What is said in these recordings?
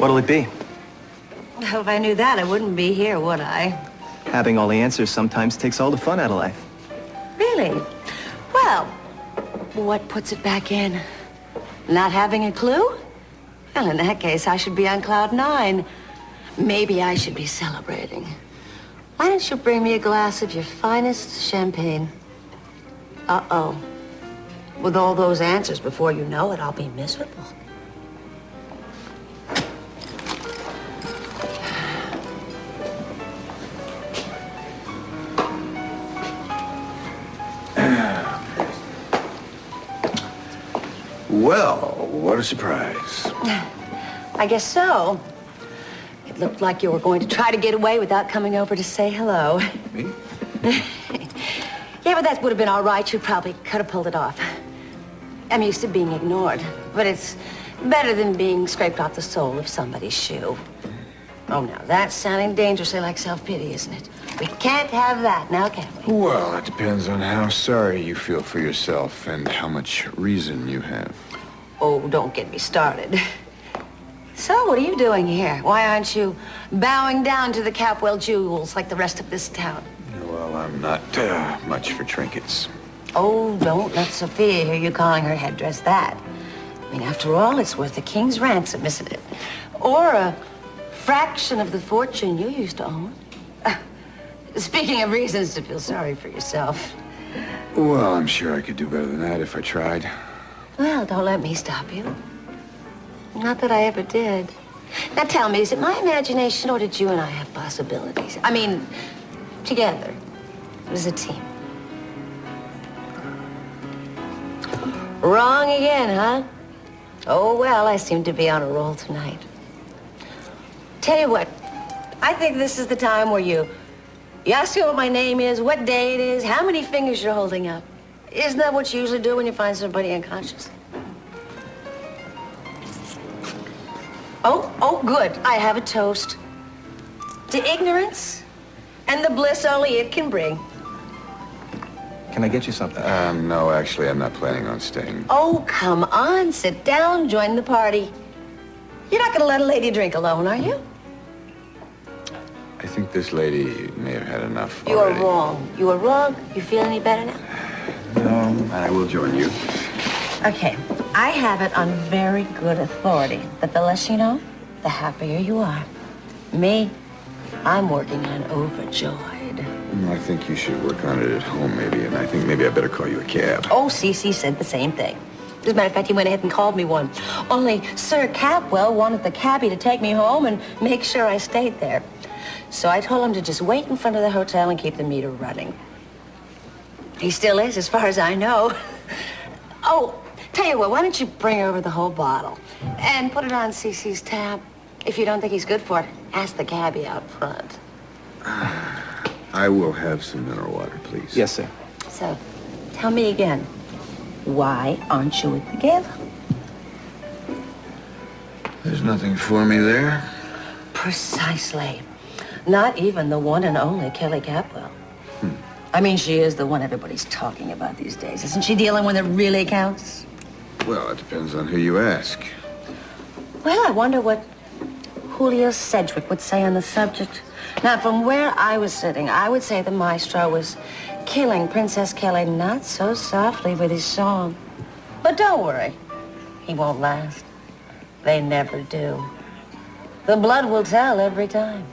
What'll it be? Well, if I knew that, I wouldn't be here, would I? Having all the answers sometimes takes all the fun out of life. Really? Well, what puts it back in? Not having a clue? Well, in that case, I should be on cloud 9. Maybe I should be celebrating. Why don't you bring me a glass of your finest champagne? Uh-oh. With all those answers, before you know it, I'll be miserable. Well, what a surprise. I guess so. It looked like you were going to try to get away without coming over to say hello. Me? Yeah, but that would have been all right. You probably could have pulled it off. I'm used to being ignored, but it's better than being scraped off the sole of somebody's shoe. Oh, now, that's sounding dangerously like self-pity, isn't it? We can't have that now, can we? Well, it depends on how sorry you feel for yourself and how much reason you have. Oh, don't get me started. So, what are you doing here? Why aren't you bowing down to the Capwell jewels like the rest of this town? Well, I'm not much for trinkets. Oh, don't let Sophia hear you calling her headdress that. I mean, after all, it's worth a king's ransom, isn't it? Or a fraction of the fortune you used to own. Speaking of reasons to feel sorry for yourself. Well, I'm sure I could do better than that if I tried. Well, don't let me stop you. Not that I ever did. Now tell me, is it my imagination or did you and I have possibilities? I mean, together, as a team. Wrong again, huh? Oh, well, I seem to be on a roll tonight. Tell you what, I think this is the time where you ask me what my name is, what day it is, how many fingers you're holding up. Isn't that what you usually do when you find somebody unconscious? Oh, good. I have a toast. To ignorance and the bliss only it can bring. Can I get you something? No, actually, I'm not planning on staying. Oh, come on. Sit down. Join the party. You're not going to let a lady drink alone, are you? I think this lady may have had enough You are already. wrong. You are wrong. You feel any better now? No, I will join you. Okay. I have it on very good authority that the less you know, the happier you are. Me, I'm working on overjoyed. I think you should work on it at home, maybe, and I think maybe I better call you a cab. Oh, Cece said the same thing. As a matter of fact, he went ahead and called me one. Only Sir Capwell wanted the cabbie to take me home and make sure I stayed there. So I told him to just wait in front of the hotel and keep the meter running. He still is, as far as I know. Oh, tell you what, why don't you bring over the whole bottle and put it on Cece's tab? If you don't think he's good for it, ask the cabbie out front. I will have some mineral water, please. Yes, sir. So, tell me again, why aren't you at the gala? There's nothing for me there. Precisely. Not even the one and only Kelly Capwell. I mean, she is the one everybody's talking about these days. Isn't she the only one that really counts? Well, it depends on who you ask. Well, I wonder what Julio Sedgwick would say on the subject. Now, from where I was sitting, I would say the maestro was killing Princess Kelly not so softly with his song. But don't worry. He won't last. They never do. The blood will tell every time.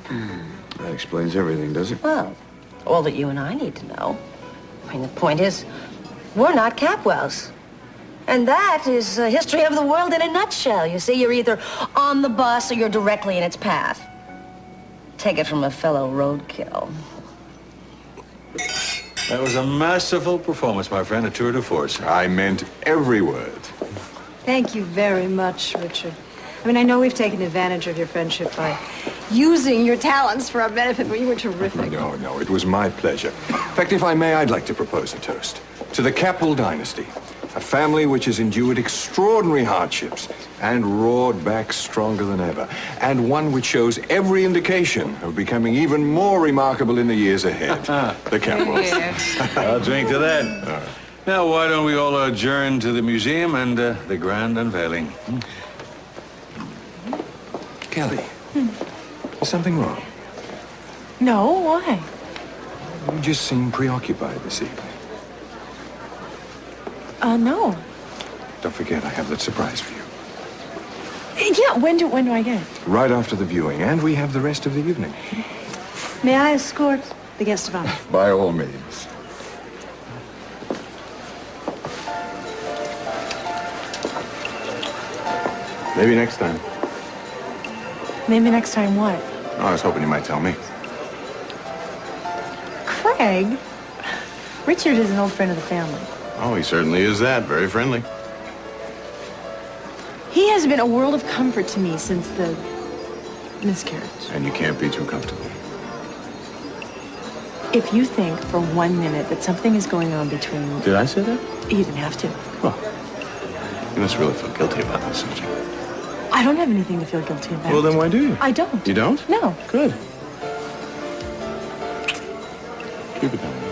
That explains everything, does it? Well, all that you and I need to know. I mean, the point is, we're not Capwells. And that is the history of the world in a nutshell. You see, you're either on the bus or you're directly in its path. Take it from a fellow roadkill. That was a masterful performance, my friend, a tour de force. I meant every word. Thank you very much, Richard. I mean, I know we've taken advantage of your friendship by using your talents for our benefit, but you were terrific. No, it was my pleasure. In fact, if I may, I'd like to propose a toast to the Capwell dynasty, a family which has endured extraordinary hardships and roared back stronger than ever, and one which shows every indication of becoming even more remarkable in the years ahead. The Capwells. I'll drink to that. Now, why don't we all adjourn to the museum and the grand unveiling? Kelly, is something wrong? No, why? You just seem preoccupied this evening. No. Don't forget, I have that surprise for you. Yeah, when do I get it? Right after the viewing, and we have the rest of the evening. May I escort the guest of honor? By all means. Maybe next time. Maybe next time what? Oh, I was hoping you might tell me. Craig? Richard is an old friend of the family. Oh, he certainly is that. Very friendly. He has been a world of comfort to me since the miscarriage. And you can't be too comfortable. If you think for 1 minute that something is going on between... Did I say that? You didn't have to. Well, you must really feel guilty about this, don't you? I don't have anything to feel guilty about. Well, then why do you? I don't. You don't? No. Good. Keep it down.